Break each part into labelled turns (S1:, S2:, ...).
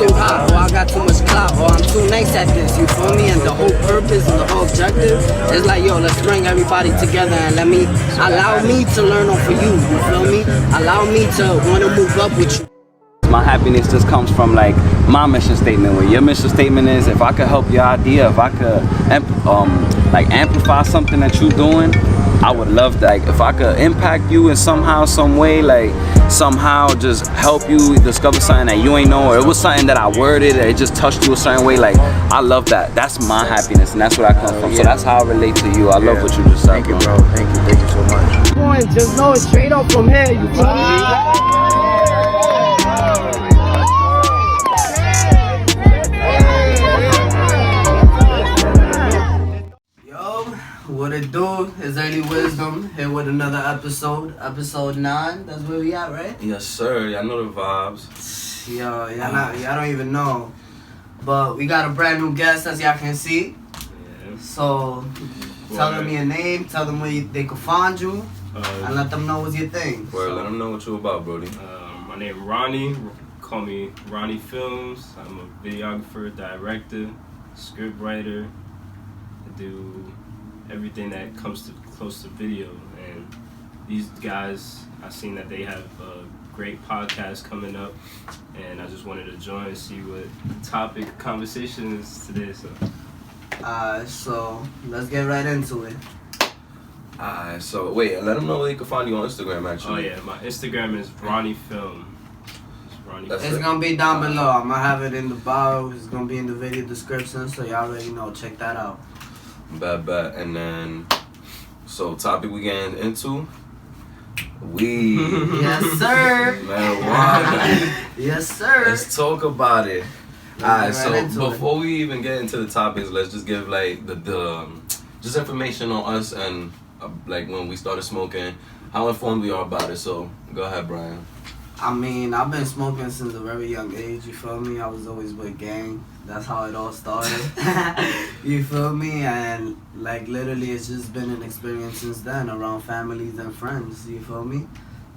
S1: too hot, or I got too much clout, or I'm too nice at this, you feel me? And the whole purpose and the whole objective is like, yo, let's bring everybody together and allow me to learn off of you feel me? Allow me to want to move up with you.
S2: My happiness just comes from like my mission statement. Where your mission statement is, if I could help your idea, if I could like amplify something that you're doing, I would love that. Like, if I could impact you in somehow, some way, like somehow just help you discover something that you ain't know, or it was something that I worded that it just touched you a certain way, like I love that. That's my happiness, and that's where I come from. So that's how I relate to you. I love what you just said.
S3: Thank you, bro. Thank you so much.
S1: Boy, just know it's straight up from here, you feel me? What it do? Is Early Wisdom here with another episode 9. That's where we at, right?
S4: Yes, sir. Y'all know the vibes.
S1: Yo, y'all don't even know. But we got a brand new guest, as y'all can see.
S5: Yeah.
S1: So tell them your name, tell them where they can find you, and let them know what's your thing.
S4: Well, let them know what you about, Brody.
S5: My name is Ronnie. Call me RonnieFilms. I'm a videographer, director, script writer. I do everything that comes to close to video, and these guys, I've seen that they have a great podcast coming up, and I just wanted to join and see what the topic conversation is today.
S1: So let's get right into it.
S4: So wait, let them know where they can find you on Instagram, actually.
S5: Oh yeah, my Instagram is RonnieFilm.
S1: It's gonna be down below. I'm gonna have it in the bio. It's gonna be in the video description, so y'all already know. Check that out.
S4: Bet. And then, so topic we getting into? Weed.
S1: Yes, sir.
S4: Marijuana.
S1: Yes, sir.
S4: Let's talk about it. Alright, so
S1: right
S4: before we even get into the topics, let's just give like the just information on us and like when we started smoking, how informed we are about it. So go ahead, Brian.
S1: I mean, I've been smoking since a very young age, you feel me? I was always with gang. That's how it all started. You feel me? And like literally it's just been an experience since then around families and friends, you feel me?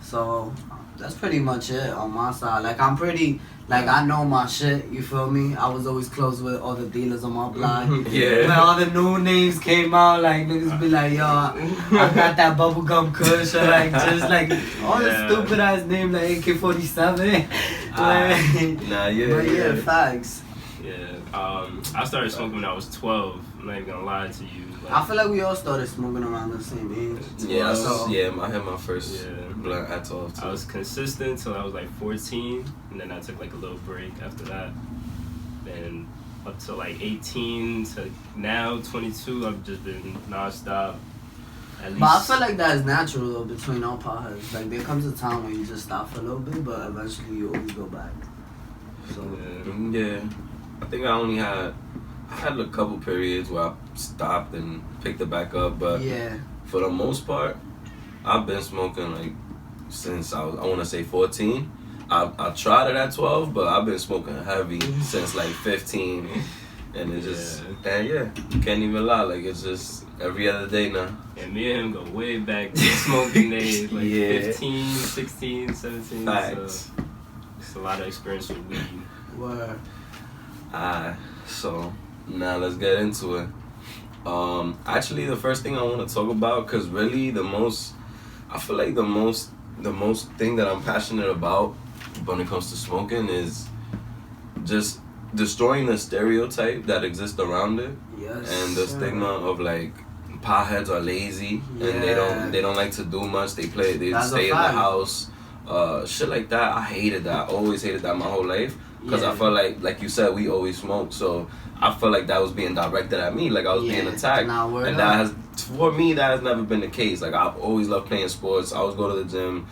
S1: So that's pretty much it on my side. Like I'm pretty, like I know my shit, you feel me? I was always close with all the dealers on my block.
S4: Yeah.
S1: When all the new names came out, like niggas be like, yo, I got that bubblegum kush, or like just like all the stupid ass names like AK-47.
S4: Yeah,
S1: Facts.
S5: Yeah, I started smoking when I was 12. I'm not even gonna lie to you. Like,
S1: I feel like we all started smoking around the same age.
S4: Yeah, I had my first blunt at 12 too.
S5: I was consistent till I was like 14, and then I took like a little break after that. Then up to like 18 to now 22, I've just been nonstop. At least.
S1: But I feel like that is natural though between all potheads. Like there comes a time when you just stop for a little bit, but eventually you always go back. So
S4: yeah. I think I had a couple periods where I stopped and picked it back up, but for the most part, I've been smoking like since I want to say 14. I tried it at 12, but I've been smoking heavy since like 15, and it's just you can't even lie, like it's just every other day now.
S5: And me and him go way back to smoking days, like 15, 16, 17. So it's a lot of experience with weed.
S1: Word.
S4: So now let's get into it. Actually, the first thing I want to talk about, cause really I feel like the most thing that I'm passionate about when it comes to smoking is just destroying the stereotype that exists around it, and the stigma of like potheads are lazy and they don't like to do much. They stay in the house, shit like that. I hated that. I always hated that my whole life. Because I felt like you said, we always smoked, so I felt like that was being directed at me, like I was being attacked. And for me, that has never been the case. Like I've always loved playing sports. I always go to the gym.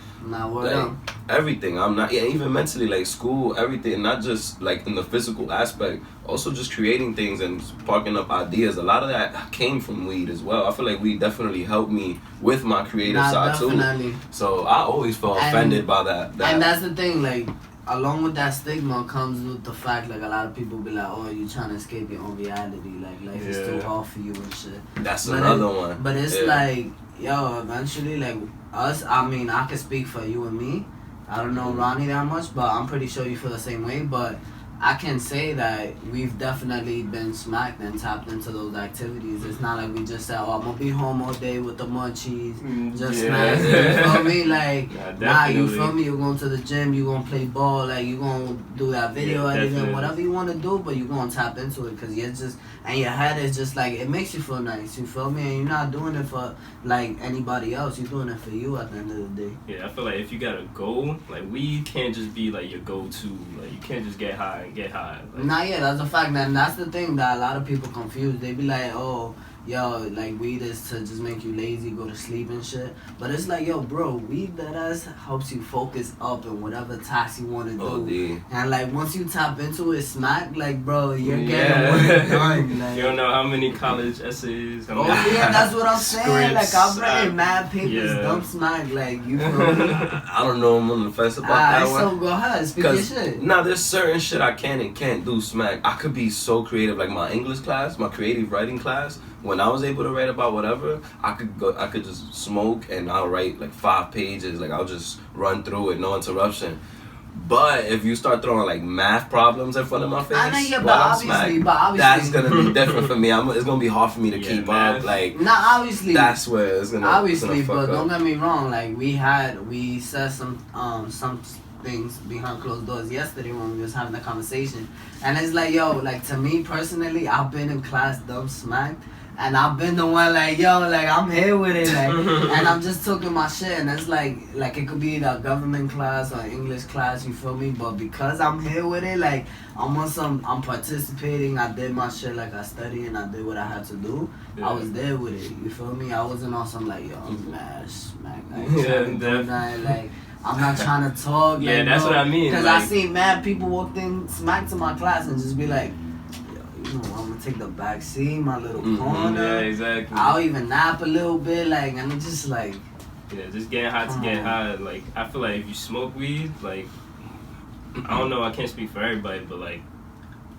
S4: Everything. I'm not, even mentally, like school, everything, not just like in the physical aspect, also just creating things and sparking up ideas. A lot of that came from weed as well. I feel like weed definitely helped me with my creative side too. So I always felt offended by that.
S1: And that's the thing, like, along with that stigma comes with the fact, like, a lot of people be like, oh, you trying to escape your own reality, like life is too hard for you and shit.
S4: That's another one.
S1: But it's like, yo, eventually, like, us, I mean, I can speak for you and me. I don't know Ronnie that much, but I'm pretty sure you feel the same way. But I can say that we've definitely been smacked and tapped into those activities. It's not like we just said, "Oh, I'm gonna be home all day with the munchies, just smack." You feel me? Like, nah, you feel me? You're going to the gym, you gonna play ball, like you gonna do that video editing, whatever you wanna do, but you gonna tap into it because you're just, and your head is just like, it makes you feel nice. You feel me? And you're not doing it for like anybody else. You're doing it for you at the end of the day.
S5: Yeah, I feel like if you got a goal, like weed can't just be like your go-to. Like you can't just get high and get high. Like,
S1: Nah, yeah, that's a fact, man. That's the thing that a lot of people confuse. They be like, oh, yo, like weed is to just make you lazy, go to sleep and shit. But it's like, yo, bro, weed that ass helps you focus up in whatever task you want to do.
S4: OD.
S1: And like once you tap into it, smack, like bro, you're getting work done. Like,
S5: you don't know how many college essays.
S1: Oh yeah, that's what I'm saying.
S5: Scripts,
S1: Like I've written mad papers, dumb smack. Like you feel me?
S4: I don't know. I'm on the fence about that one.
S1: So go ahead, speak your shit.
S4: Nah, there's certain shit I can and can't do smack. I could be so creative, like my English class, my creative writing class. When I was able to write about whatever, I could just smoke and I'll write like 5 pages. Like I'll just run through it, no interruption. But if you start throwing like math problems in front of my face,
S1: I know, yeah,
S4: while I'm
S1: obviously,
S4: that's gonna be different for me. It's gonna be hard for me to keep up. Like,
S1: nah, obviously,
S4: that's where it's gonna.
S1: Obviously,
S4: it's gonna
S1: but
S4: fuck
S1: don't
S4: up.
S1: get me wrong. Like we said some things behind closed doors yesterday when we was having a conversation, and it's like, yo, like to me personally, I've been in class dumb smacked. And I've been the one like, yo, like I'm here with it, like, and I'm just talking my shit, and it's like it could be the government class or English class, you feel me? But because I'm here with it, like I'm participating. I did my shit, like I studied and I did what I had to do.
S5: Yeah.
S1: I was there with it, you feel me? I wasn't on some like, yo, I'm mad, smack, like, like I'm not trying to talk.
S5: Yeah,
S1: like,
S5: that's
S1: bro,
S5: what I mean.
S1: Because
S5: like,
S1: I seen mad people walk in, smack to my class and just be like, you know, I'm gonna take the back seat, my little corner.
S5: Yeah, exactly.
S1: I'll even nap a little bit, like, and it's just like.
S5: Yeah, just getting high to get high. Like, I feel like if you smoke weed, like, I don't know, I can't speak for everybody, but like,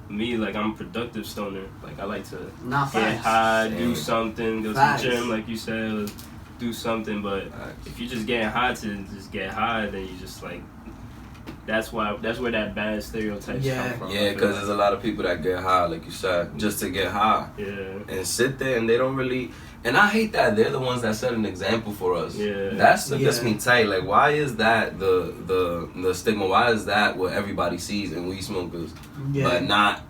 S5: me, like, I'm a productive stoner. Like, I like to get high, do something, go to the gym, like you said, do something. But if you just getting high to just get high, then you just like. That's where that bad stereotypes come from.
S4: Yeah, because there's a lot of people that get high, like you said, just to get high.
S5: Yeah.
S4: And sit there and they don't really. And I hate that they're the ones that set an example for us.
S5: Yeah.
S4: That's what gets me tight. Like, why is that the stigma? Why is that what everybody sees in weed smokers? Yeah. But not,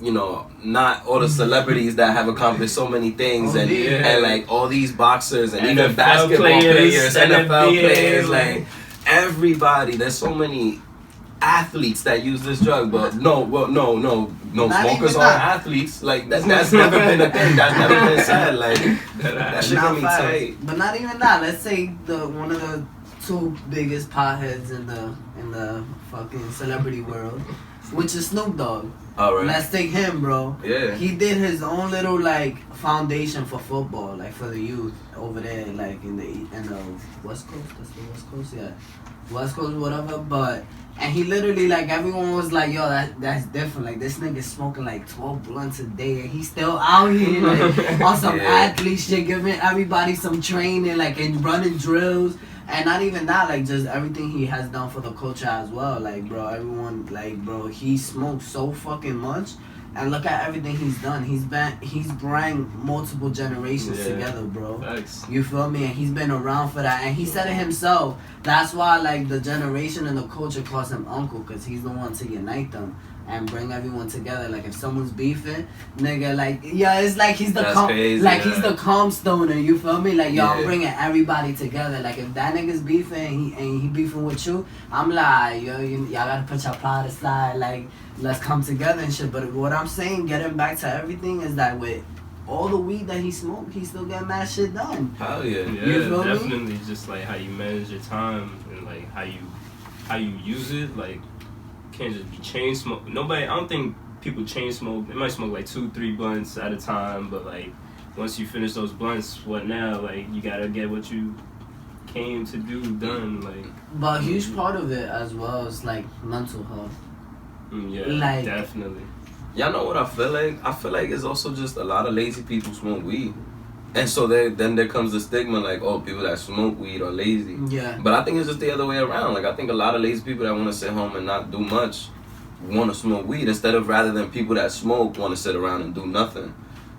S4: you know, not all the celebrities that have accomplished so many things and like all these boxers and even basketball players, NFL players, like everybody. There's so many athletes that use this drug, but no, smokers aren't athletes. Like that's never been a thing. That's never been said. Like that shit got me tight.
S1: But not even that. Let's say one of the 2 biggest potheads in the fucking celebrity world, which is Snoop Dogg.
S4: All right.
S1: Let's take him, bro.
S4: Yeah.
S1: He did his own little like foundation for football, like for the youth over there, like in the West Coast. That's the West Coast, yeah. West Coast, whatever. But and he literally like everyone was like, yo, that's different. Like this nigga smoking like 12 blunts a day, and he's still out here like on some athlete shit, giving everybody some training, like and running drills. And not even that, like just everything he has done for the culture as well. Like, bro, everyone, like, bro, he smoked so fucking much. And look at everything he's done. He's brought multiple generations together, bro.
S5: Thanks.
S1: You feel me? And he's been around for that. And he said it himself. That's why, like, the generation and the culture calls him uncle, because he's the one to unite them and bring everyone together. Like if someone's beefing, nigga, like it's like he's the he's the calm stoner. You feel me? Like I'm bringing everybody together. Like if that nigga's beefing and he beefing with you, I'm like y'all gotta put your pride aside. Like let's come together and shit. But what I'm saying, getting back to everything, is that with all the weed that he smoked, he still got mad shit done.
S4: Hell yeah.
S5: Yeah,
S1: you feel
S5: definitely.
S1: Me?
S5: Just like how you manage your time and like how you use it. Like can't just be chain smoke. I don't think people chain smoke. They might smoke like 2-3 blunts at a time, but like once you finish those blunts, what now? Like you gotta get what you came to do done. Like,
S1: but a huge part of it as well is like mental health.
S5: Yeah,
S1: like,
S5: definitely.
S4: Y'all know what I feel like? I feel like it's also just a lot of lazy people smoke weed. And so then there comes the stigma like, oh, people that smoke weed are lazy.
S1: Yeah.
S4: But I think it's just the other way around. Like, I think a lot of lazy people that want to sit home and not do much want to smoke weed instead of rather than people that smoke want to sit around and do nothing.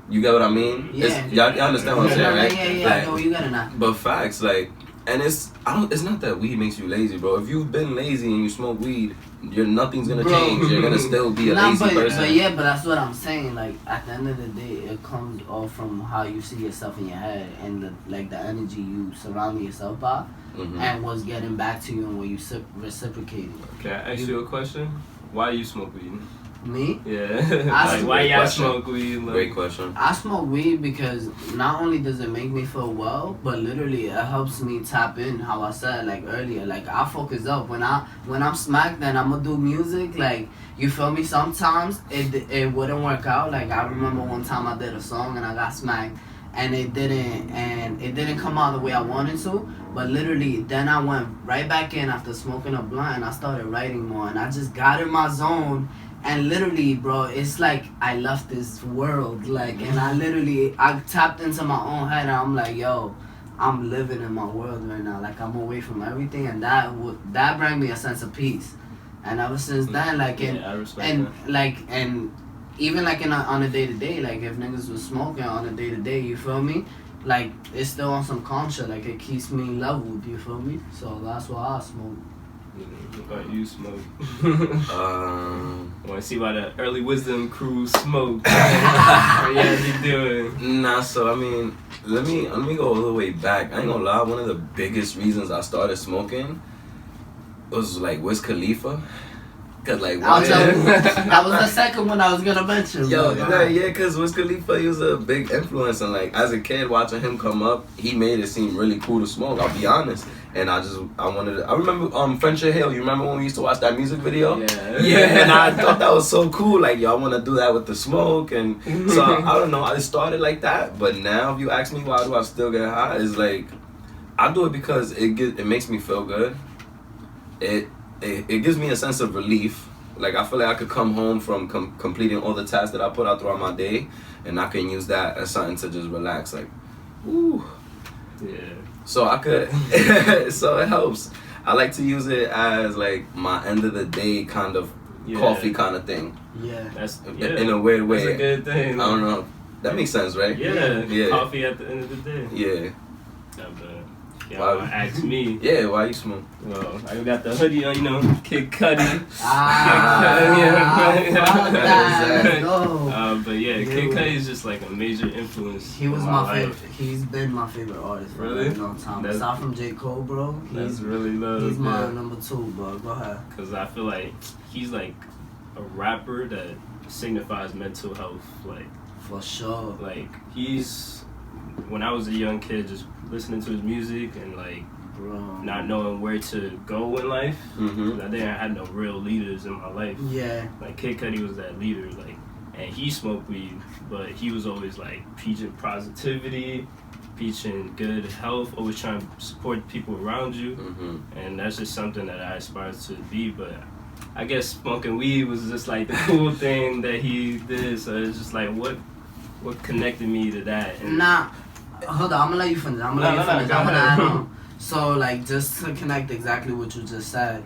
S4: You get what I mean?
S1: Yeah.
S4: Y'all understand what I'm saying, right?
S1: Yeah.
S4: Like,
S1: I know you gotta not.
S4: but facts, like, and it's not that weed makes you lazy, bro. If you've been lazy and you smoke weed, nothing's gonna change. You're gonna still be a lazy person.
S1: But that's what I'm saying. Like at the end of the day, it comes all from how you see yourself in your head and the energy you surround yourself by, and what's getting back to you and what you reciprocating.
S5: Can I ask you a question? Why you smoke weed?
S1: Me?
S5: Yeah. Why y'all smoke weed? Like,
S4: great question.
S1: I smoke weed because not only does it make me feel well, but literally it helps me tap in. How I said like earlier, like I focus up when I'm smacked and I'ma do music. Like you feel me? Sometimes it wouldn't work out. Like I remember one time I did a song and I got smacked. And it didn't come out the way I wanted to, but literally then I went right back in after smoking a blunt and I started writing more and I just got in my zone and literally, bro, it's like I left this world, like, and I tapped into my own head and I'm like, yo, I'm living in my world right now, like I'm away from everything, and that brought me a sense of peace, and ever since then, like,
S5: I respect that.
S1: and even like on a day to day, like if niggas was smoking on a day to day, you feel me? Like it's still on some calm shit. Like it keeps me leveled. You feel me? So that's why I smoke.
S5: What you smoke? Want to see why the early wisdom crew smoke? What you doing?
S4: Nah, so I mean, let me go all the way back. I ain't gonna lie. One of the biggest reasons I started smoking was like Wiz Khalifa. Cause like
S1: that was the second one I was gonna mention.
S4: Yo, cause Wiz Khalifa, he was a big influence, and like as a kid watching him come up, he made it seem really cool to smoke. I'll be honest, and I remember Friendship Hill. You remember when we used to watch that music video? Yeah, and I thought that was so cool. Like, yo, I want to do that with the smoke, and so I don't know. I started like that, but now if you ask me why do I still get high, it's like I do it because it makes me feel good. It gives me a sense of relief. Like I feel like I could come home from completing all the tasks that I put out throughout my day, and I can use that as something to just relax. Like, ooh.
S5: Yeah.
S4: So I could. So it helps. I like to use it as like my end of the day kind of coffee kind of thing.
S1: Yeah.
S5: That's
S4: in a weird way.
S5: That's a good thing.
S4: I don't know. That makes sense, right?
S5: Yeah. Coffee at the end of the day.
S4: Yeah.
S5: Y'all ask me.
S4: Yeah, why you smoke?
S5: Well, I got the hoodie on, you know, Kid Cudi. But yeah, Kid Cudi is just like a major influence.
S1: He was my favorite. He's been my favorite artist for a really long time. Aside from J. Cole, bro,
S5: he's really love.
S1: He's my number 2, bro. Go ahead.
S5: Cause I feel like he's like a rapper that signifies mental health, like
S1: for sure.
S5: Like when I was a young kid, just listening to his music and like not knowing where to go in life. I didn't have no real leaders in my life.
S1: Yeah.
S5: Like Kid Cudi was that leader, like, and he smoked weed, but he was always like preaching positivity, preaching good health, always trying to support people around you, and that's just something that I aspire to be. But I guess smoking weed was just like the cool thing that he did. So it's just like what connected me to that. And
S1: hold on, I'm gonna let you finish. I'm gonna add on. So, like, just to connect exactly what you just said,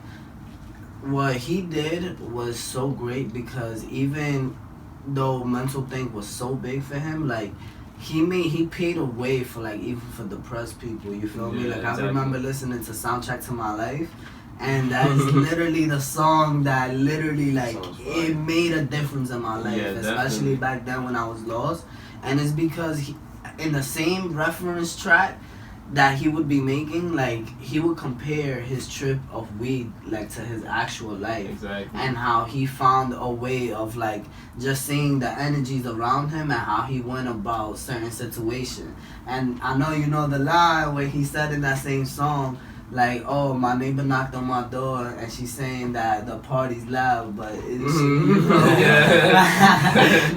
S1: what he did was so great because even though mental thing was so big for him, like, he paid a way for, like, even for depressed people, you feel me? Like, exactly. I remember listening to Soundtrack to My Life, and that's literally the song that literally, like, it made a difference in my life, especially back then when I was lost. And it's because in the same reference track that he would be making, like, he would compare his trip of weed, like, to his actual life.
S5: Exactly.
S1: And how he found a way of, like, just seeing the energies around him and how he went about certain situations. And I know you know the line where he said in that same song, like, oh, my neighbor knocked on my door and she's saying that the party's loud, but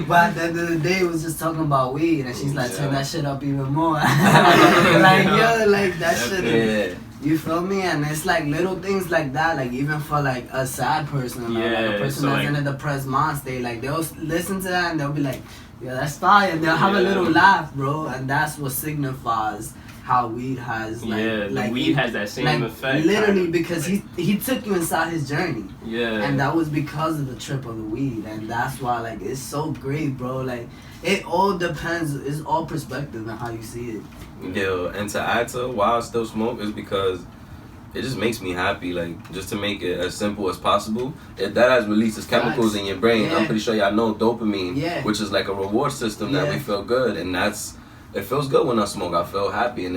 S1: but at the end of the day, it was just talking about weed, and she's like, turn that shit up even more. Like, yo, like, that shit. You feel me? And it's like little things like that, like even for like a sad person, like a person that's in a depressed mind state, like they'll listen to that and they'll be like, yeah, that's fire. And they'll have a little laugh, bro, and that's what signifies how weed has like
S5: the weed has that same effect.
S1: Literally,
S5: kind of,
S1: because
S5: like,
S1: he took you inside his journey.
S5: Yeah.
S1: And that was because of the trip of the weed, and that's why like it's so great, bro. Like it all depends. It's all perspective and how you see it.
S4: Yeah, and to add to why I still smoke is because it just makes me happy. Like, just to make it as simple as possible, that has releases chemicals in your brain.
S1: Yeah.
S4: I'm pretty sure y'all know dopamine,
S1: Yeah.
S4: which is like a reward system that we feel good, and it feels good when I smoke. I feel happy, and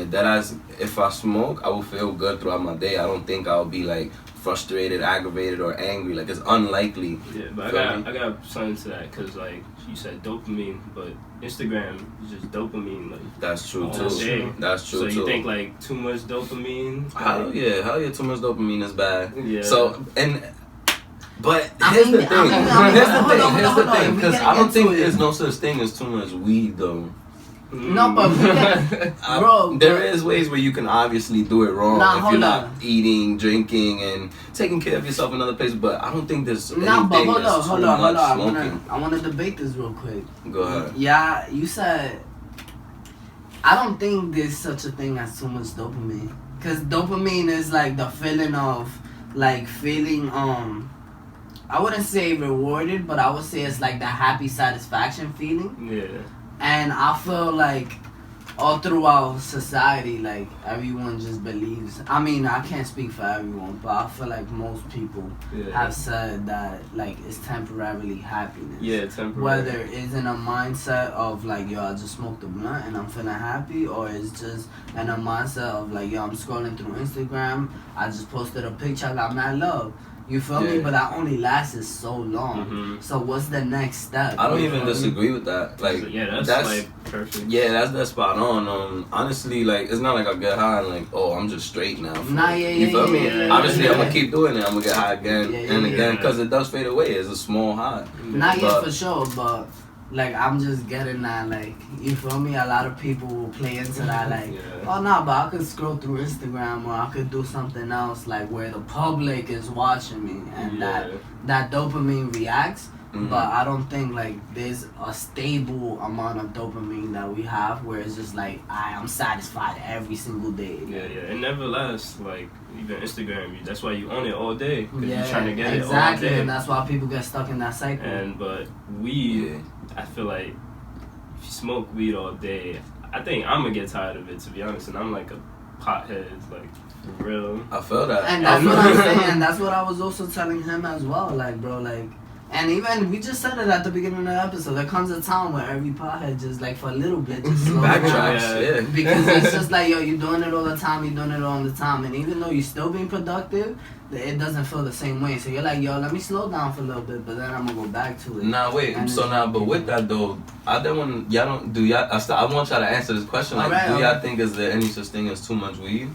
S4: if I smoke, I will feel good throughout my day. I don't think I'll be like frustrated, aggravated, or angry. Like, it's unlikely.
S5: Yeah, but I got something to that, because like you said dopamine, but Instagram is just dopamine, like
S4: That's true
S5: all
S4: too.
S5: day.
S4: That's true
S5: So
S4: too.
S5: you think like too much dopamine?
S4: Hell yeah, too much dopamine is bad.
S5: Yeah.
S4: So, but
S1: I
S4: here's
S1: mean,
S4: the thing. Here's the thing. Because
S1: We
S4: I don't
S1: gotta
S4: think
S1: get to
S4: there's
S1: it.
S4: no such thing as too much weed, though.
S1: No, but we can, bro.
S4: There is ways where you can obviously do it wrong
S1: Nah,
S4: if
S1: hold
S4: you're not
S1: on.
S4: eating, drinking, and taking care of yourself in other places. But I don't think there's
S1: Nah, but
S4: anything that's too much
S1: hold on.
S4: smoking.
S1: I wanna debate this real quick.
S4: Go ahead.
S1: Yeah, you said. I don't think there's such a thing as too much dopamine, cause dopamine is like the feeling of like feeling I wouldn't say rewarded, but I would say it's like the happy satisfaction feeling.
S5: Yeah.
S1: And I feel like all throughout society, like everyone just believes. I mean, I can't speak for everyone, but I feel like most people have said that like it's temporarily happiness.
S5: Yeah, temporary.
S1: Whether it's in a mindset of like, yo, I just smoked a blunt and I'm feeling happy, or it's just in a mindset of like, yo, I'm scrolling through Instagram, I just posted a picture, I got mad love. You feel me? But that only lasted so long.
S5: Mm-hmm.
S1: So what's the next step?
S4: I don't even disagree with that. Like,
S5: yeah, that's like perfect.
S4: Yeah, that's spot on. Honestly, like, it's not like I get high and like, oh, I'm just straight now.
S1: Nah,
S4: You feel me?
S5: yeah,
S4: Obviously,
S5: yeah.
S4: I'm gonna keep doing it. I'm gonna get high again and again, because it does fade away. It's a small high.
S1: Not yet for sure, but like I'm just getting that, like, you feel me? A lot of people will play into that, like, oh no, but I could scroll through Instagram, or I could do something else, like where the public is watching me, and that dopamine reacts.
S4: Mm-hmm.
S1: But I don't think like there's a stable amount of dopamine that we have where it's just like I'm satisfied every single day.
S5: Yeah, it never lasts. Like even Instagram, that's why you own it all day, because
S1: Yeah,
S5: you're trying to get
S1: exactly,
S5: it all day.
S1: and that's why people get stuck in that cycle.
S5: But weed, I feel like if you smoke weed all day, I think I'm gonna get tired of it, to be honest. And I'm like a pothead, like for real.
S4: I feel that.
S1: And that's what I'm saying. That's what I was also telling him as well. Like, bro, like, and even we just said it at the beginning of the episode. There comes a time where every pothead just like for a little bit just slows down.
S4: Backtracks,
S1: Because it's just like, yo, you're doing it all the time. You're doing it all the time, and even though you're still being productive, it doesn't feel the same way. So you're like, yo, let me slow down for a little bit, but then I'm gonna go back to it.
S4: Nah, wait.
S1: And
S4: So now, but with that though, I don't want y'all don't do y'all. I want y'all to answer this question. Like,
S1: Alright,
S4: do y'all think is there any such thing as too much weed?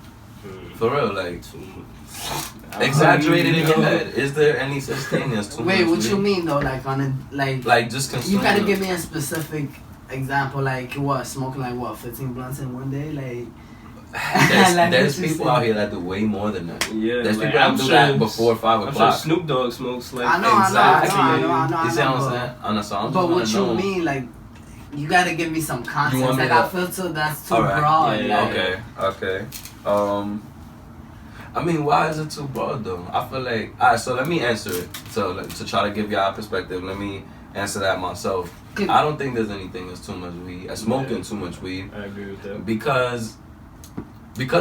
S4: For real, like
S5: Too much.
S4: exaggerated in your head. Is there any such thing as too much?
S1: Wait, what
S4: weed?
S1: you mean though? Like on a
S4: Like just consuming.
S1: you gotta give me a specific example. Like what? Smoking like what? 15 blunts in one day? Like.
S4: There's people out here that do way more than that.
S5: Yeah,
S4: There's
S5: like,
S4: people that do that before 5
S5: I'm
S4: o'clock.
S5: sure Snoop Dogg smokes like
S1: I know,
S4: Exactly.
S1: I know.
S4: You see what I'm saying? On a song.
S1: But what you mean, like, you gotta give me some context.
S4: want me
S1: Like,
S4: to-
S1: I feel so that's too
S4: Alright.
S1: broad.
S5: Yeah,
S1: like,
S4: Okay. I mean, why is it too broad though? I feel like, alright, so let me answer it. So to try to give y'all a perspective, let me answer that myself. I don't think there's anything that's too much weed. Smoking too much weed.
S5: I agree with that.
S4: Because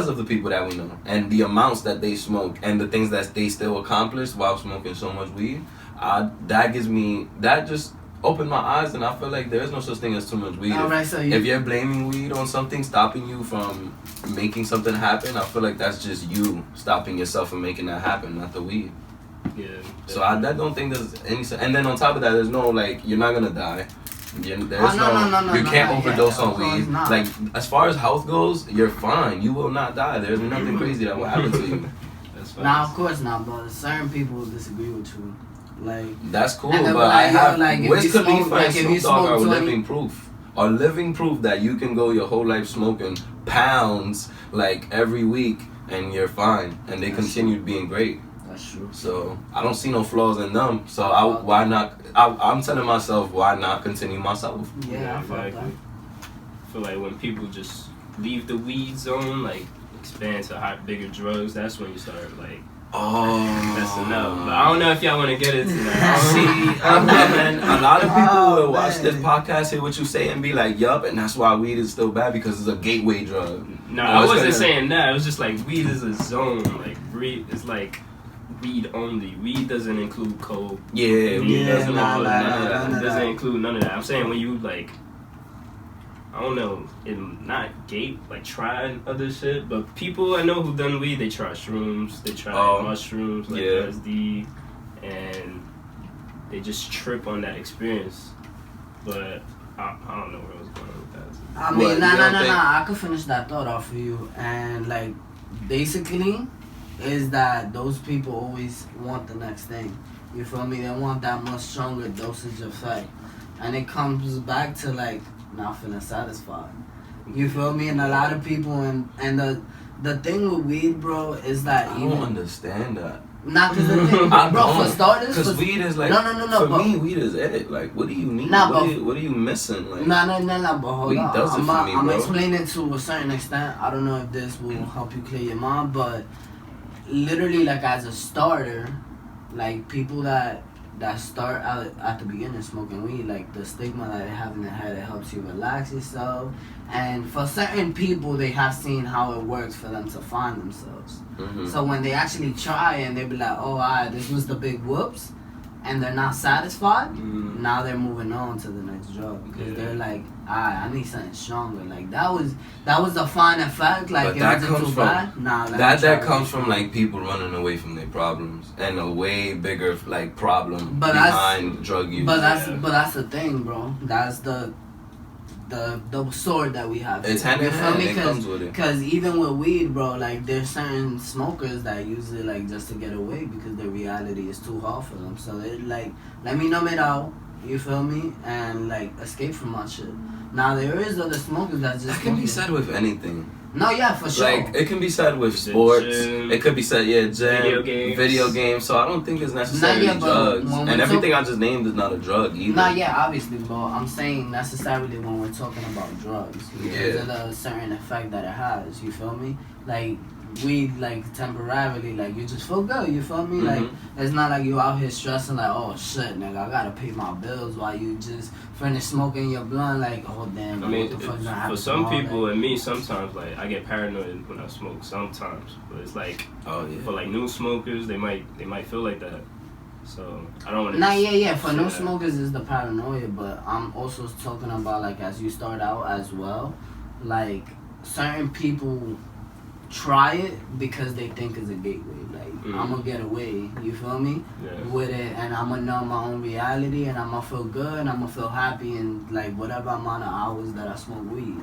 S4: of the people that we know and the amounts that they smoke and the things that they still accomplish while smoking so much weed, that just opened my eyes, and I feel like there is no such thing as too much weed.
S1: Alright, so
S4: If you're blaming weed on something stopping you from making something happen, I feel like that's just you stopping yourself from making that happen, not the weed.
S5: Yeah.
S4: So I don't think there's any. And then on top of that, there's no like you're not gonna die. You can't overdose on weed. Like as far as health goes, you're fine. You will not die. There's nothing crazy that will happen to you.
S1: Now, of course not, but certain people will disagree with you. Like
S4: That's cool,
S1: and
S4: but
S1: then,
S4: I
S1: like, yo,
S4: have
S1: like, if
S4: Wiz
S1: you smoke-
S4: Khalifa
S1: like,
S4: and
S1: if you
S4: Snoop Dogg are
S1: smoke 20
S4: living proof. Are living proof that you can go your whole life smoking pounds like every week and you're fine, and they continue being great.
S1: That's true.
S4: So I don't see no flaws in them. So why not? I'm telling myself, why not continue myself?
S1: Yeah, I feel
S5: exactly.
S1: that.
S5: I feel like when people just leave the weed zone, like expand to bigger drugs, that's when you start like messing up. But I don't know if y'all want to get into that.
S4: See, man, a lot of people will watch this podcast, hear what you say, and be like, yup, and that's why weed is still bad because it's a gateway drug.
S5: No, I wasn't saying that. It was just like weed is a zone. Like weed is like weed only. Weed doesn't include coke.
S4: Yeah,
S5: weed doesn't include
S1: none of
S5: none of that. It doesn't
S1: that.
S5: include none of that. I'm saying when you like, I don't know, not try other shit, but people I know who done weed, they try shrooms, they try mushrooms, like LSD, and they just trip on that experience. But I don't know where I was going with that.
S1: I mean, nah. I could finish that thought off for you. And like, basically, is that those people always want the next thing. You feel me? They want that much stronger dosage effect, and it comes back to like not feeling satisfied. You feel me? And a lot of people, and the thing with weed, bro, is that
S4: I don't understand that.
S1: Not because the thing, bro. For starters,
S4: because weed is like
S1: no.
S4: For me, weed is it. Like, what do you need? What are you missing? Like,
S1: no. But hold on,
S4: does it for me,
S1: I'm
S4: bro.
S1: explaining to a certain extent. I don't know if this will help you clear your mind, but literally, like as a starter, like people that start out at the beginning smoking weed, like the stigma that they have in their head, it helps you relax yourself. And for certain people, they have seen how it works for them to find themselves.
S4: Mm-hmm.
S1: So when they actually try and they be like, oh, alright, this was the big whoops, and they're not satisfied, now they're moving on to the next drug because they're like, alright, I need something stronger. Like that was a fine effect. Like
S4: but
S1: it
S4: that
S1: wasn't
S4: comes
S1: too
S4: from
S1: bad. Nah,
S4: that comes from like people running away from their problems and a way bigger like problem behind drug use.
S1: But that's the thing, bro. That's the double sword that we have.
S4: It's hand in hand. It comes with it.
S1: Because even with weed, bro, like there's certain smokers that use it like just to get away because their reality is too hard for them. So they're like, let me numb it out. You feel me? And like escape from my shit. Now there is other smokers that just.
S4: That can be said with anything.
S1: No, yeah, for sure.
S4: Like it can be said with sports.
S5: Gym,
S4: it could be said, gym,
S5: video games.
S4: So I don't think it's necessarily drugs. And everything I just named is not a drug either.
S1: Nah, yeah, obviously, but I'm saying necessarily when we're talking about drugs, because of the certain effect that it has. You feel me? Like weed, like temporarily, like you just feel good. You feel me? Like it's not like you out here stressing, like oh shit, nigga, I gotta pay my bills while you just finish smoking your blunt. Like oh damn,
S5: I mean,
S1: what the fuck's gonna happen
S5: for some
S1: tomorrow?
S5: people and me, sometimes like I get paranoid when I smoke. Sometimes, but it's like for like new smokers, they might feel like that. So I don't want to.
S1: Nah, yeah. For new smokers, is the paranoia, but I'm also talking about like as you start out as well, like certain people try it because they think it's a gateway. Like I'm gonna get away, you feel me? With it, and I'm gonna know my own reality, and I'm gonna feel good, and I'm gonna feel happy in like whatever amount of hours that I smoke weed.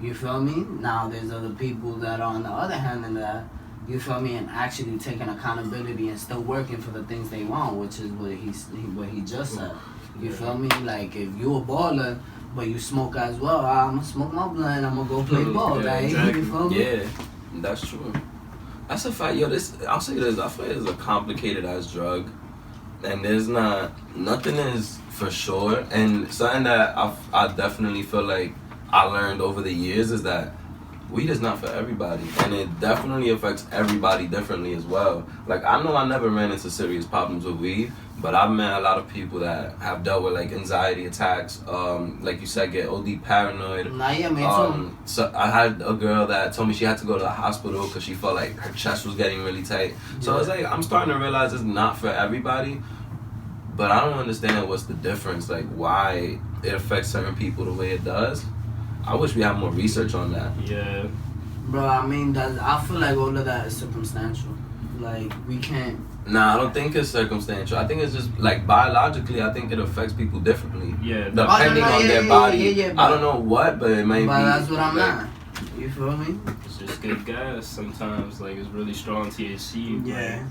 S1: You feel me? Now there's other people that are on the other hand in that. You feel me? And actually taking accountability and still working for the things they want, which is what he just said. You feel me? Like if you a baller, but you smoke as well, I'm gonna smoke my blunt. I'm gonna go play ball. Like
S4: exactly.
S1: you feel me?
S4: Yeah, that's true. That's a fact. Yo, I'll say this. I feel it's a complicated ass drug, and nothing is for sure. And something that I definitely feel like I learned over the years is that weed is not for everybody, and it definitely affects everybody differently as well. Like I know I never ran into serious problems with weed, but I've met a lot of people that have dealt with like anxiety attacks, like you said, get OD paranoid.
S1: Nah, yeah, me too.
S4: So I had a girl that told me she had to go to the hospital because she felt like her chest was getting really tight. So it's like I'm starting to realize it's not for everybody, but I don't understand what's the difference, like why it affects certain people the way it does. I wish we had more research on that.
S5: Yeah.
S1: Bro, I mean, I feel like all of that is circumstantial. Like, we can't...
S4: Nah, I don't think it's circumstantial. I think it's just, like, biologically, I think it affects people differently.
S5: Yeah.
S4: Depending on their body. Yeah, I don't know what, but it might be...
S1: But that's what I'm at. You feel me?
S5: It's just good gas sometimes. Like, it's really strong THC.
S1: Yeah.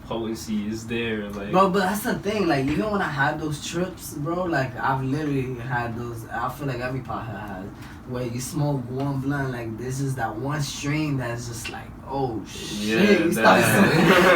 S5: potency is there. Like,
S1: bro, but that's the thing. Like, even when I had those trips, bro, like I've literally had those. I feel like every pothead has, where you smoke one blunt. Like, this is that one strain that's just like, oh shit, you start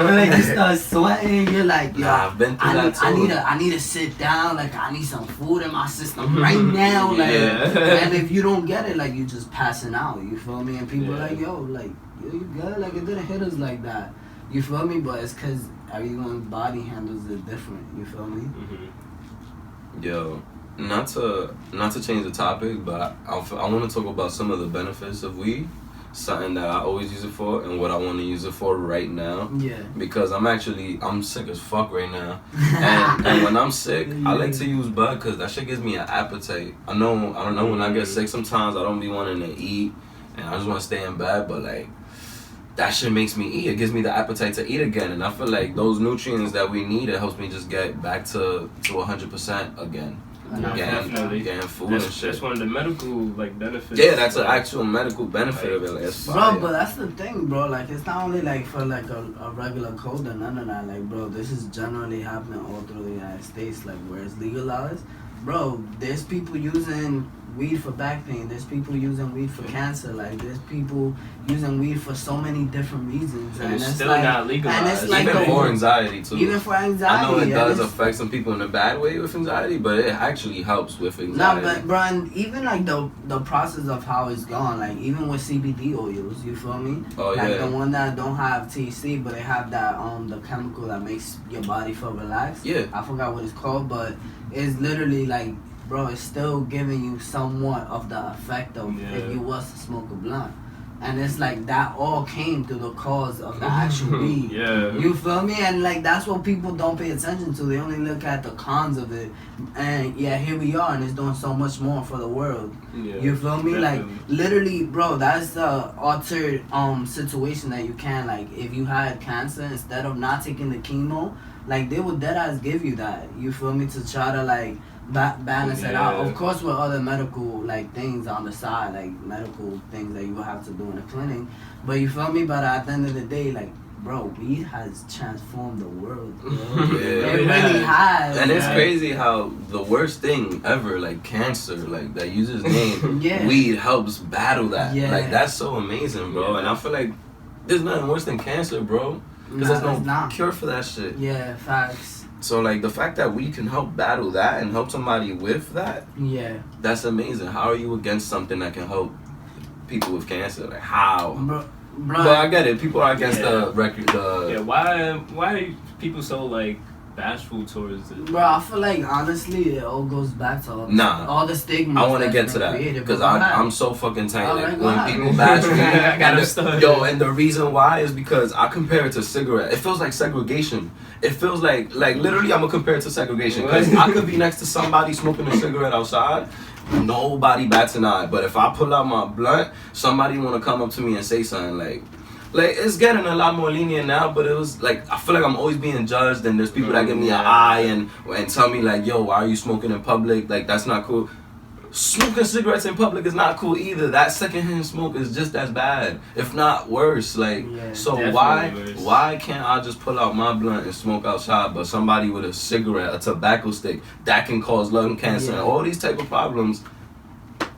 S1: like you start sweating. You're like, yo,
S4: I've been through that too.
S1: I need to sit down. Like, I need some food in my system right now. Like, and if you don't get it, like, you just passing out. You feel me? And people are like, yo, like, yo, you good? Like, it didn't hit us like that. You feel me? But it's because everyone's body handles it different. You feel me?
S5: Mm-hmm.
S4: Yo, not to change the topic, but I want to talk about some of the benefits of weed. Something that I always use it for, and what I want to use it for right now.
S1: Yeah.
S4: Because I'm sick as fuck right now, and when I'm sick, I like to use bud because that shit gives me an appetite. I don't know when I get sick. Sometimes I don't be wanting to eat, and I just want to stay in bed. But like, that shit makes me eat. It gives me the appetite to eat again, and I feel like those nutrients that we need, it helps me just get back to 100% again. Getting food and shit.
S5: That's one of the medical like benefits.
S4: Yeah, that's an actual medical benefit of it. Like, it's
S1: bro,
S4: fire.
S1: but that's the thing, bro. Like, it's not only like for like a regular code or none of that. Like, bro, this is generally happening all through the United States, like where it's legalized. Bro, there's people using weed for back pain. There's people using weed for cancer. Like, there's people using weed for so many different reasons.
S5: And it's still
S1: like,
S5: not legalized.
S1: And it's like
S4: even for anxiety too.
S1: Even for anxiety.
S4: I know it does affect some people in a bad way with anxiety, but it actually helps with anxiety.
S1: Nah, but bro, and even like the process of how it's gone, like even with CBD oils, you feel me?
S4: Oh,
S1: like
S4: yeah.
S1: the one that don't have THC, but they have that the chemical that makes your body feel relaxed.
S4: Yeah.
S1: I forgot what it's called, but it's literally like, bro, it's still giving you somewhat of the effect of if you was to smoke a blunt. And it's like that all came through the cause of the actual weed.
S5: Yeah.
S1: You feel me? And like that's what people don't pay attention to. They only look at the cons of it. And yeah, here we are, and it's doing so much more for the world.
S5: Yeah,
S1: you feel me?
S5: definitely.
S1: Like literally, bro, that's the altered situation that you can, like, if you had cancer, instead of not taking the chemo, like they would deadass give you that. You feel me? To try to like balance it out. Of course, with other medical like things on the side, like medical things that you will have to do in the clinic. But you feel me? But at the end of the day, like, bro, weed has transformed the world, bro. It really has.
S4: And it's crazy how the worst thing ever, like cancer, like that user's name, weed helps battle that.
S1: Yeah.
S4: Like, that's so amazing, bro. And I feel like there's nothing worse than cancer, bro. Because there's no cure for that shit.
S1: Yeah, facts.
S4: So like the fact that we can help battle that and help somebody with that, that's amazing. How are you against something that can help people with cancer? Like, how?
S1: Bro,
S4: but I get it. People are against the record.
S5: Why are people so like bashful towards it?
S1: Bro, I feel like honestly it all goes back to all the stigma.
S4: I want to get to that because I'm so fucking tight. Like, when people bash me, and the reason why is because I compare it to cigarette. It feels like segregation. It feels like literally I'm gonna compare it to segregation because I could be next to somebody smoking a cigarette outside. Nobody bats an eye, but if I pull out my blunt, somebody wanna come up to me and say something like it's getting a lot more lenient now, but it was like I feel like I'm always being judged, and there's people that give me an eye and tell me like, yo, why are you smoking in public? Like, that's not cool. Smoking cigarettes in public is not cool either. That secondhand smoke is just as bad, if not worse. Like, so why can't I just pull out my blunt and smoke outside, but somebody with a cigarette, a tobacco stick, that can cause lung cancer and all these type of problems?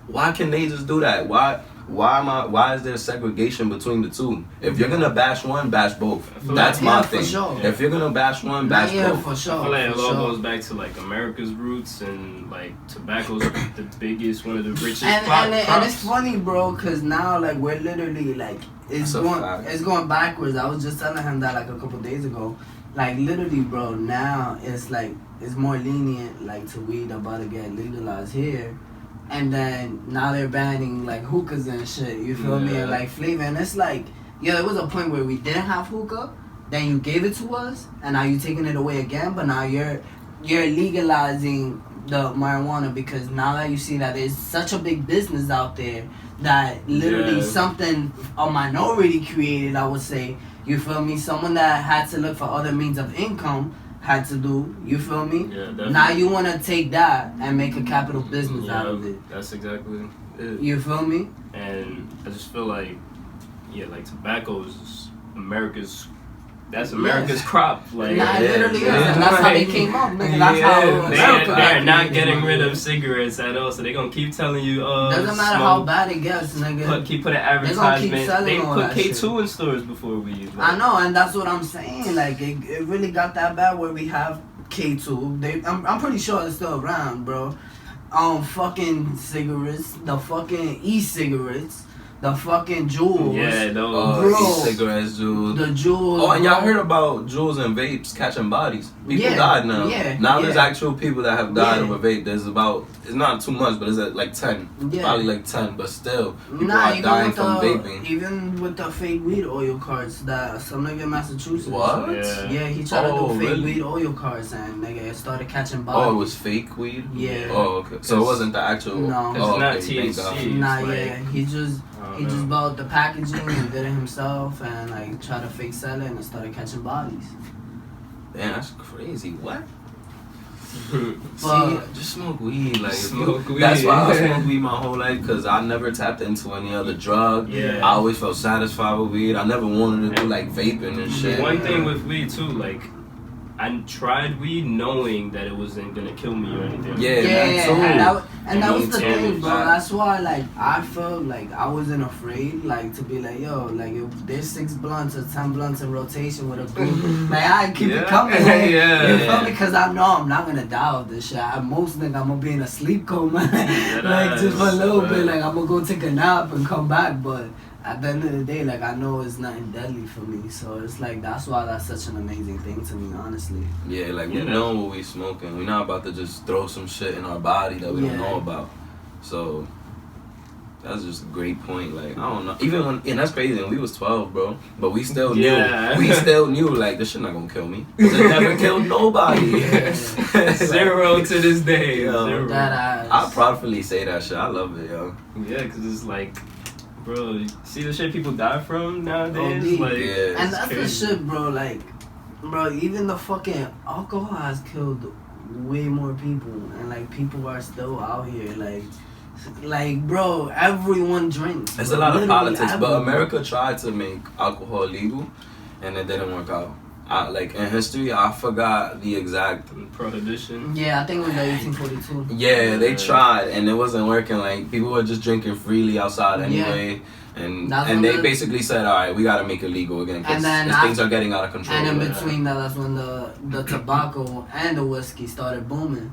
S4: Why can they just do that? Why is there segregation between the two? If you're gonna bash one, bash both. That's my thing.
S1: Sure.
S4: If you're gonna bash one, bash both.
S1: For sure.
S5: I feel like it all goes back to like America's roots, and like tobacco's the biggest, one of the richest
S1: and it's funny, bro, cause now like we're literally like it's going backwards. I was just telling him that like a couple days ago. Like literally, bro, now it's like it's more lenient like to weed about to get legalized here. And then now they're banning like hookahs and shit, you feel me? And like flavor, and it's like, there was a point where we didn't have hookah, then you gave it to us, and now you're taking it away again. But now you're legalizing the marijuana because now that you see that there's such a big business out there that literally something a minority created, I would say, you feel me? Someone that had to look for other means of income had to do, you feel me?
S5: Yeah, definitely.
S1: Now you want to take that and make a capital business out of it.
S5: That's exactly it.
S1: You feel me?
S5: And I just feel like, like tobacco is America's that's America's crop. Like,
S1: Nah, it literally is, and that's how they came up, nigga. That's how America
S5: they're not
S1: got
S5: getting
S1: created,
S5: rid
S1: bro.
S5: of cigarettes at all, so they're gonna keep telling you,
S1: Doesn't matter how bad it gets, nigga.
S5: keep putting
S1: gonna keep
S5: advertisements.
S1: selling
S5: They
S1: all
S5: put
S1: that
S5: K2 in stores before weed. Like,
S1: I know, and that's what I'm saying. Like, it really got that bad where we have K2. I'm pretty sure it's still around, bro. Fucking cigarettes, the fucking e-cigarettes, the fucking Juuls.
S5: Yeah, those.
S1: Bro.
S4: E-cigarettes, Juuls.
S1: The Juuls.
S4: Oh, and y'all
S1: bro.
S4: heard about Juuls and vapes catching bodies? People
S1: Yeah,
S4: died now.
S1: yeah,
S4: Now there's
S1: yeah.
S4: actual people that have died
S1: Yeah.
S4: over vape. There's about, it's not too much, but it's at like 10.
S1: Yeah.
S4: Probably like 10, but still, people
S1: Nah,
S4: are dying from vaping.
S1: even with the fake weed oil cards that some nigga in Massachusetts.
S4: What?
S5: Yeah.
S1: Yeah, he tried to
S4: Oh,
S1: do fake
S4: really?
S1: weed oil cards and nigga it started catching bodies.
S4: Oh, it was fake weed?
S1: Yeah.
S4: Oh, okay. So it wasn't the actual.
S1: No.
S5: It's
S4: Oh,
S5: not
S4: okay, thank God.
S5: THC.
S1: Nah,
S5: It's like-
S1: yeah, he just
S5: know.
S1: bought the packaging and did it himself and like tried to fake sell it and it started catching bodies.
S4: Damn, that's crazy. What?
S1: But-
S4: See, just smoke weed. Like, if you-
S5: Smoke weed.
S4: That's why I smoked weed my whole life, because I never tapped into any other drug.
S5: Yeah.
S4: I always felt satisfied with weed. I never wanted to do like vaping and shit.
S5: One thing with weed too, like, I tried weed knowing that it wasn't gonna kill me or anything.
S4: Yeah,
S1: Yeah,
S4: man, too.
S1: and that was the
S5: Me
S1: thing,
S5: too.
S1: bro. That's why, like, I felt like I wasn't afraid, like, to be like, yo, like, if there's 6 blunts or 10 blunts in rotation with a group, like, I keep it coming, like,
S5: Yeah.
S1: you feel me? Because I know I'm not gonna die of this shit. I most think I'm gonna be in a sleep coma, like, just for a little bit, like, I'm gonna go take a nap and come back, but at the end of the day, like, I know it's nothing deadly for me, so it's like, that's why that's such an amazing thing to me, honestly.
S4: Yeah, like we
S5: Yeah.
S4: know what we smoking. We're not about to just throw some shit in our body that we don't
S1: Yeah.
S4: know about. So that's just a great point. Like, I don't know. Even when, and that's crazy, and we was 12, bro. But we still knew.
S5: Yeah.
S4: We still knew, like, this shit not gonna kill me. It never killed nobody.
S5: Zero to this day.
S4: Yo,
S5: Zero.
S1: That
S4: I proudly say that shit. I love it, yo.
S5: Yeah, because it's like, bro, you see the shit people die from nowadays?
S1: OD.
S5: Like,
S4: Yeah.
S1: And
S5: it's
S1: that's
S5: crazy.
S1: the shit, bro. Like, bro, even the fucking alcohol has killed way more people, and like people are still out here, like, bro, everyone drinks.
S4: It's
S1: bro.
S4: a lot of
S1: Literally
S4: politics, but
S1: everyone.
S4: America tried to make alcohol legal, and it didn't work out. Like, in history, I forgot the exact.
S5: Prohibition.
S1: Yeah, I think it was like 1842.
S4: Yeah, they tried, and it wasn't working. Like, people were just drinking freely outside anyway. And
S1: That's
S4: and
S1: when
S4: they
S1: the-
S4: basically said, all right, we got to make it legal again, because
S1: And then
S4: things are getting out of control.
S1: And in
S4: Like,
S1: between that, that's when the tobacco and the whiskey started booming.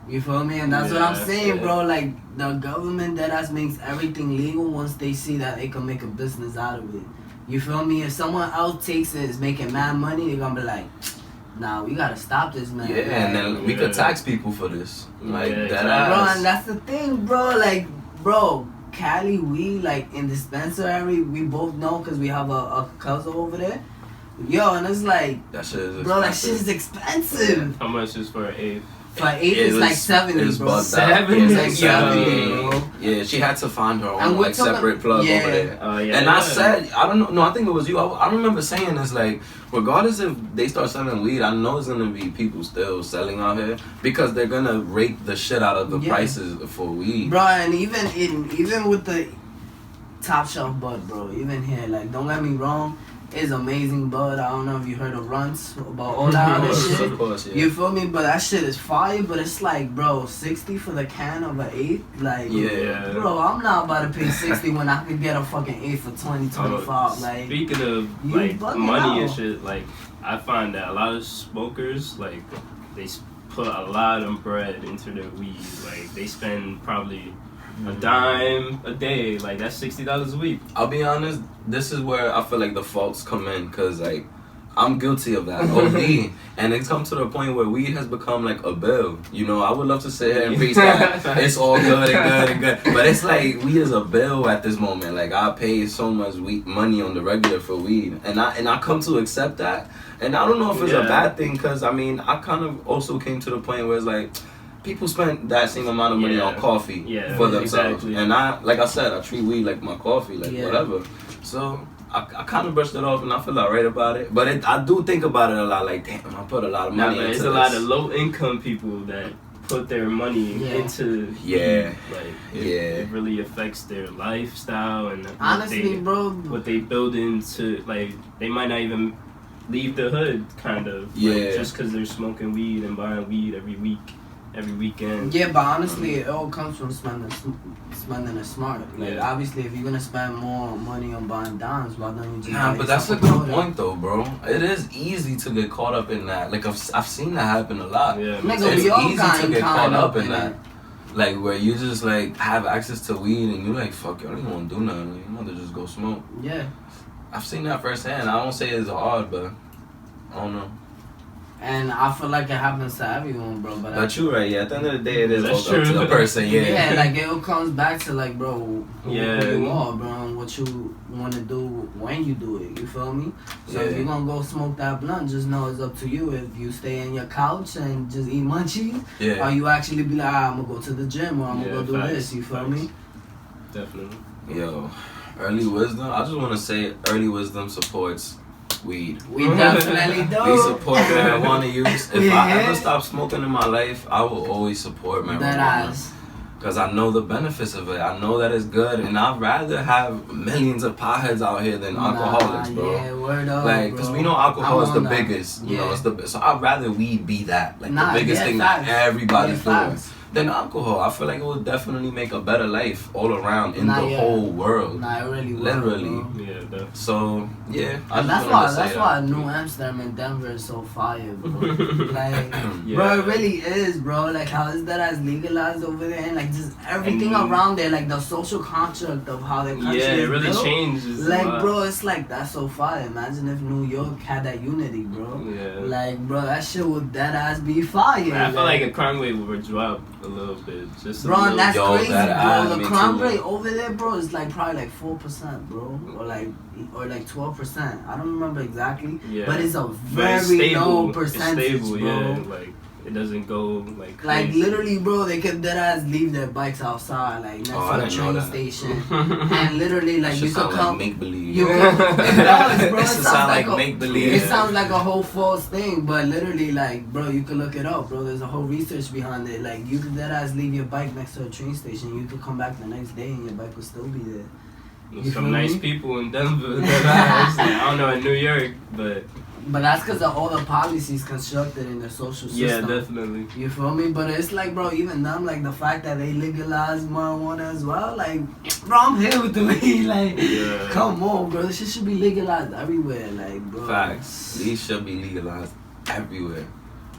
S1: You feel me? And that's what I'm
S5: Yeah,
S1: saying,
S5: yeah.
S1: bro. Like, the government deadass makes everything legal once they see that they can make a business out of it. You feel me? If someone else takes it, is making mad money, they're gonna be like, nah, we gotta stop this, man.
S4: yeah, and then we could
S5: Yeah.
S4: tax people for this. Like,
S5: Yeah,
S4: that
S5: exactly.
S1: Bro,
S4: ass.
S1: and that's the thing, bro. Like, bro, Cali weed, like, in dispensary, we both know because we have a cousin over there. Yo, and it's like,
S4: That shit is
S1: bro, that shit
S4: expensive.
S1: is expensive.
S5: How much is for an eighth?
S1: For 8,
S4: It
S1: it's like
S4: was-
S1: 70,
S4: it was
S1: bro.
S4: bugged out.
S5: 70?
S4: Yeah, it's like
S1: Yeah,
S4: 70.
S1: bro.
S4: Yeah, she had to find her
S1: And
S4: own
S1: we're
S4: like
S1: talking-
S4: separate plug
S1: yeah.
S4: over there.
S5: Yeah.
S4: And I said, I don't know, no, I think it was you. I remember saying this, like, regardless if they start selling weed, I know it's gonna be people still selling out here because they're gonna rake the shit out of the
S1: Yeah.
S4: prices for weed.
S1: Bro, and even with the top shelf bud, bro, even here, like, don't get me wrong, it's amazing bud. I don't know if you heard of Runts about all that other shit.
S4: Of course, yeah.
S1: You feel me? But that shit is fire, but it's like, bro, 60 for the can of an 8? Like,
S4: Yeah.
S1: bro, I'm not about to pay 60 when I could get a fucking 8 for 20, 25. Like,
S5: Speaking of
S1: you
S5: like
S1: bugging
S5: money and
S1: out.
S5: shit, like I find that a lot of smokers like they put a lot of bread into their weed. Like they spend probably a dime a day. Like that's $60 a week.
S4: I'll be honest, this is where I feel like the faults come in, cause like I'm guilty of that, OD, and it's come to the point where weed has become like a bill. You know, I would love to sit here and preach that it's all good and good, but it's like weed is a bill at this moment. Like I pay so much money on the regular for weed, and I come to accept that, and I don't know if it's a
S5: Yeah.
S4: bad thing, cause I mean I kind of also came to the point where it's like. People spend that same amount of money
S5: Yeah.
S4: on coffee
S5: Yeah,
S4: for themselves,
S5: exactly.
S4: and like I said, I treat weed like my coffee, like
S1: Yeah.
S4: whatever. So I kind of brushed it off, and I feel alright about it. But I do think about it a lot. Like, damn, I put a lot of
S5: Nah,
S4: money
S5: man,
S4: into
S5: it's
S4: this.
S5: a lot of low income people that put their money
S1: Yeah.
S5: into
S4: Yeah.
S5: weed. Like
S4: Yeah.
S5: it really affects their lifestyle and
S1: honestly, bro,
S5: what they build into. Like they might not even leave the hood, kind of.
S4: Yeah.
S5: Like, just because they're smoking weed and buying weed every weekend.
S1: Yeah, but honestly, it all comes from spending it smart. Like,
S5: Yeah.
S1: obviously, if you're gonna spend more money on buying dimes, why don't you just
S4: Nah,
S1: buy
S4: but that's a
S1: yourself
S4: good
S1: Kodak?
S4: point though, bro. It is easy to get caught up in that. Like I've seen that happen a lot.
S5: Yeah,
S1: Nigga,
S4: It's
S1: we all
S4: easy to get caught up in
S1: it.
S4: that. Like where you just like have access to weed and you like fuck it, I don't even want to do nothing. Like, you mother just go smoke.
S1: Yeah.
S4: I've seen that firsthand. I don't say it's hard, but I don't know.
S1: And I feel like it happens to everyone, bro.
S4: But you right, yeah. At the end of the day, it is
S5: That's
S4: all up to
S5: true.
S4: the person, yeah.
S1: Yeah, like it all comes back to like, bro, who you are, bro, and what you want to do when you do it. You feel me? So if
S4: Yeah.
S1: you're gonna go smoke that blunt, just know it's up to you. If you stay in your couch and just eat munchies,
S4: Yeah.
S1: or you actually be like, I'm gonna go to the gym or I'm gonna
S5: Yeah,
S1: go do
S5: facts,
S1: this. You feel
S5: facts.
S1: me?
S5: Definitely.
S4: Yo, early wisdom. I just want to say, early wisdom supports weed.
S1: We definitely do.
S4: We support marijuana use. If I
S1: Yeah.
S4: ever stop smoking in my life, I will always support marijuana.
S1: That ass.
S4: Because I know the benefits of it. I know that it's good. And I'd rather have millions of potheads out here than alcoholics, bro.
S1: Yeah, word up,
S4: Like,
S1: bro.
S4: because we know alcohol is
S1: I'm
S4: the
S1: on that.
S4: biggest. You
S1: Yeah.
S4: know, it's the so I'd rather weed be that. Like,
S1: Nah,
S4: the biggest
S1: yeah,
S4: thing
S1: facts.
S4: that everybody's
S1: Yeah,
S4: doing.
S1: facts.
S4: Than alcohol. I feel like it would definitely make a better life all around in
S1: Nah,
S4: the
S1: yeah.
S4: whole world.
S1: Nah, it really will,
S4: Literally.
S1: bro.
S5: Yeah, definitely.
S4: So, yeah. I
S1: And
S4: just
S1: that's
S4: wanted
S1: why
S4: to say that.
S1: New Amsterdam and Denver is so fire, bro. Like,
S5: Yeah.
S1: bro, it really is, bro. Like, how is that as legalized over there? And like, just everything
S5: And-
S1: around there, like the social construct of how the country
S5: Yeah,
S1: is
S5: it really
S1: built.
S5: changes. a
S1: Like,
S5: lot.
S1: bro, it's like that's so fire. Imagine if New York had that unity, bro.
S5: Yeah.
S1: Like, bro, that shit would dead ass be fire.
S5: I feel like a crime rate would drop a little bit. Just a
S1: Bro,
S5: little.
S1: and that's
S4: Yo,
S1: crazy,
S4: that ass,
S1: bro. The
S4: me
S1: crime
S4: too.
S1: rate over there, bro, is like probably like 4%, bro, or like 12%. I don't remember exactly,
S5: Yeah.
S1: but it's a
S5: But
S1: very
S5: it's stable.
S1: low
S5: It's
S1: percentage,
S5: stable,
S1: bro.
S5: yeah. Like it doesn't go like
S1: Like
S5: crazy.
S1: literally, bro, they could dead ass leave their bikes outside, like next
S4: Oh, I
S1: to the
S4: didn't know
S1: train
S4: that.
S1: station, and literally, like
S4: That
S1: you
S4: shit
S1: could
S4: sound
S1: come.
S4: like make believe.
S1: You could, it does, bro.
S4: It
S1: It
S4: should
S1: sounds
S4: sound
S1: like
S4: like
S1: a,
S4: make-believe.
S1: it sounds like a whole false thing, but literally, like, bro, you could look it up, bro. There's a whole research behind it. Like, you could dead ass leave your bike next to a train station. You could come back the next day and your bike would still be there.
S5: There's
S1: You
S5: some
S1: feel
S5: nice
S1: me?
S5: people in Denver. That I don't know in New York, but
S1: But that's because of all the policies constructed in the social system.
S5: yeah, definitely.
S1: You feel me? But it's like, bro, even them, like the fact that they legalize marijuana as well, like, bro, I'm here with the weed. Like,
S5: Yeah.
S1: come on, bro. This shit should be legalized everywhere. Like, bro.
S4: Facts. These should be legalized everywhere.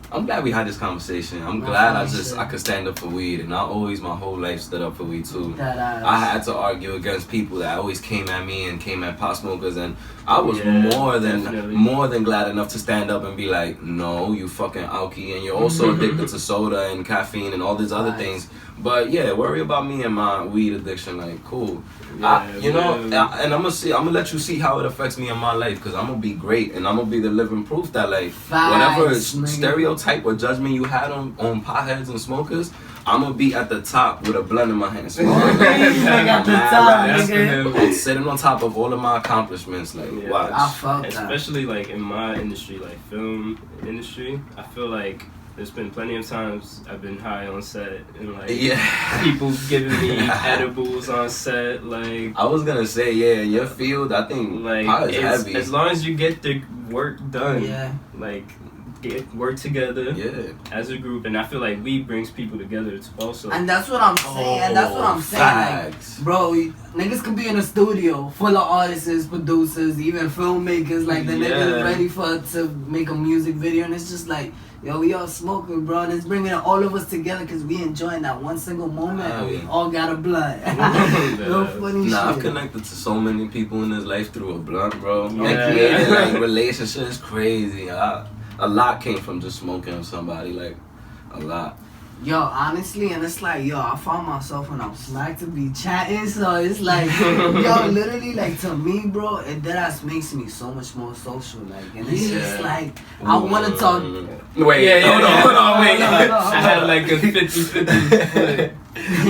S4: I'm glad we had this conversation. I'm
S1: Nah,
S4: glad
S1: shit.
S4: I could stand up for weed, and I always my whole life stood up for weed too.
S1: That ass.
S4: I had to argue against people that always came at me and came at pot smokers, and I was
S5: Yeah,
S4: more
S5: definitely.
S4: than glad enough to stand up and be like, no, you fucking alky, and you're also addicted to soda and caffeine and all these other
S1: Nice.
S4: things. But yeah, worry about me and my weed addiction, like cool.
S5: Yeah,
S4: You know,
S5: yeah.
S4: and I'm gonna let you see how it affects me in my life, because I'm gonna be great, and I'm gonna be the living proof that like whatever
S1: Facts, nigga.
S4: stereotype or judgment you had on potheads and smokers, I'm gonna be at the top with a blunt in my hand. Smoking.
S1: Nigga at the
S4: Mad
S1: top,
S4: raps.
S1: nigga.
S4: I'm sitting on top of all of my accomplishments, like
S5: Yeah.
S4: watch.
S1: I felt that.
S5: Especially like in my industry, like film industry, I feel like there's been plenty of times I've been high on set and like
S4: Yeah.
S5: people giving me edibles on set, like
S4: I was gonna say, yeah, in your field, I think pot is
S5: it's,
S4: heavy.
S5: as long as you get the work done,
S1: Yeah.
S5: like get work together
S4: Yeah.
S5: as a group, and I feel like weed brings people together also.
S1: And that's what I'm saying. And that's what I'm saying. Like,
S4: Facts.
S1: bro, niggas could be in a studio full of artists, producers, even filmmakers. Like, the niggas
S5: Yeah.
S1: ready to make a music video. And it's just like, yo, we all smoking, bro. And it's bringing all of us together because we enjoying that one single moment. And we
S4: yeah.
S1: all got a blunt. No funny
S4: Nah, I've
S1: shit.
S4: connected to so many people in this life through a blunt, bro.
S5: Yeah.
S4: And creating like relationships crazy. A lot came from just smoking with somebody, like a lot.
S1: Yo, honestly, and it's like, yo, I found myself when I'm smacked to be chatting, so it's like, yo, literally, like, to me, bro, that ass makes me so much more social, like, and it's just
S4: Yeah.
S1: like, I want to talk.
S4: Wait,
S5: Yeah,
S4: hold on, wait.
S1: no, no, no.
S5: I had like a 50-50 split.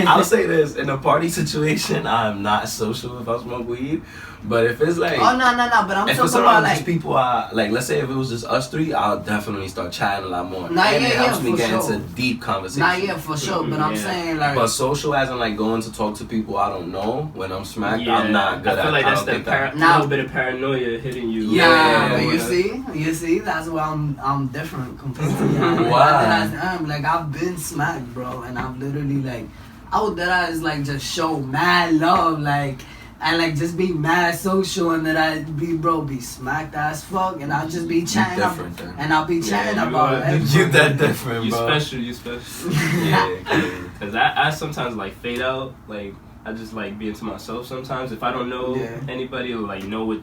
S4: I'll say this: in a party situation, I'm not social if I smoke weed. But if it's like,
S1: Oh no, but I'm
S4: if it's
S1: talking
S4: around
S1: about
S4: just
S1: like.
S4: people, like let's say if it was just us three, I'll definitely start chatting a lot more.
S1: Nah,
S4: and
S1: yeah,
S4: it helps me
S1: for
S4: get
S1: sure.
S4: into deep conversations.
S1: Nah, yeah, for sure. But I'm
S5: Yeah.
S1: saying like.
S4: But social, as in like going to talk to people I don't know when I'm smacked,
S5: Yeah,
S4: I'm not good
S5: I feel
S4: at.
S5: like
S4: I
S5: that's
S4: don't
S5: the
S4: think that.
S5: little bit of paranoia hitting you.
S1: Yeah, but
S4: yeah.
S1: you see, that's why I'm different compared to you.
S4: Why?
S1: Like I've been smacked, bro, and I've literally like, I would that I like just show mad love, like, and like just be mad social, and then I be smacked as fuck, and I'll just be chatting,
S4: different, then.
S1: and I'll be chatting
S5: you
S1: about
S5: are.
S1: everything.
S4: You that different,
S5: You
S4: bro.
S5: special.
S4: Yeah.
S5: Cause I sometimes like fade out. Like I just like being to myself sometimes. If I don't know anybody or like know what,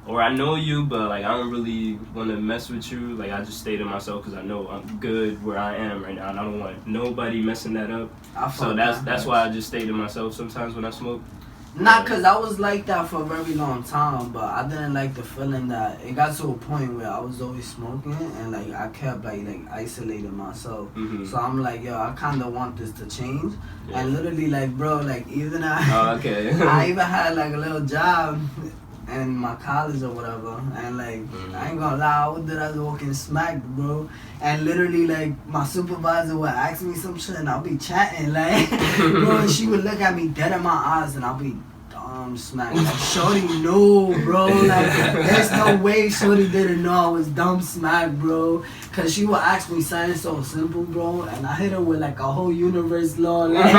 S5: or I know you, but like I don't really want to mess with you. Like I just stay to myself because I know I'm good where I am right now, and I don't want nobody messing that up. So that's why I just stay to myself sometimes when I smoke.
S1: Not cause I was like that for a very long time, but I didn't like the feeling that it got to a point where I was always smoking and like I kept like isolating myself.
S5: Mm-hmm.
S1: So I'm like, yo, I kind of want this to change. And literally, like, bro, like even I even had like a little job in my college or whatever, and like I ain't gonna lie, I was walking smacked, bro. And literally, like my supervisor would ask me some shit, and I'll be chatting, like, bro, and she would look at me dead in my eyes, and I'll be smacked. Like, Shorty knew, bro. Like, there's no way Shorty didn't know I was dumb smacked, bro. Cause she would ask me something so simple, bro, and I hit her with like a whole universe law, like,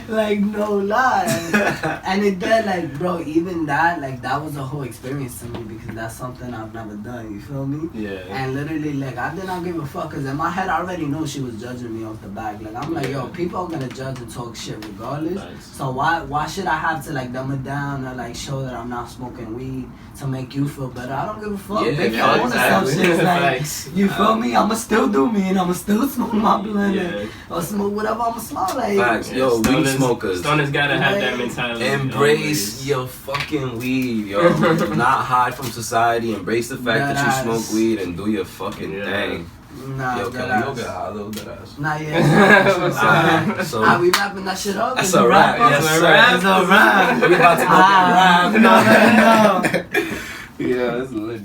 S1: like no lie. And it did, like, bro, even that, like, that was a whole experience to me because that's something I've never done. You feel me?
S5: Yeah.
S1: And literally, like, I did not give a fuck, cause in my head I already know she was judging me off the back. Like, I'm like, yo, people are gonna judge and talk shit regardless.
S5: Nice.
S1: So why should I have to like dumb it down or like show that I'm not smoking weed to make you feel better? I don't give a fuck.
S4: Yeah,
S1: Make
S4: yeah,
S1: your own assumptions. Like,
S5: Facts.
S1: you feel me? I'ma still do me and I'ma still smoke my blunt or smoke whatever I'ma smoke. Like,
S4: Facts. Yo, weed smokers.
S5: Stoners gotta have that mentality.
S4: Embrace your fucking weed, yo. Not hide from society. Embrace the fact that you smoke weed and do your fucking thing.
S1: Nah,
S4: yo, can we go get high though? Deadass.
S1: Nah, yeah.
S4: So
S1: we wrapping that shit up.
S4: that's a wrap. Yes, sir.
S1: It's a wrap.
S4: We about to go get
S1: No.
S4: yeah, that's lit.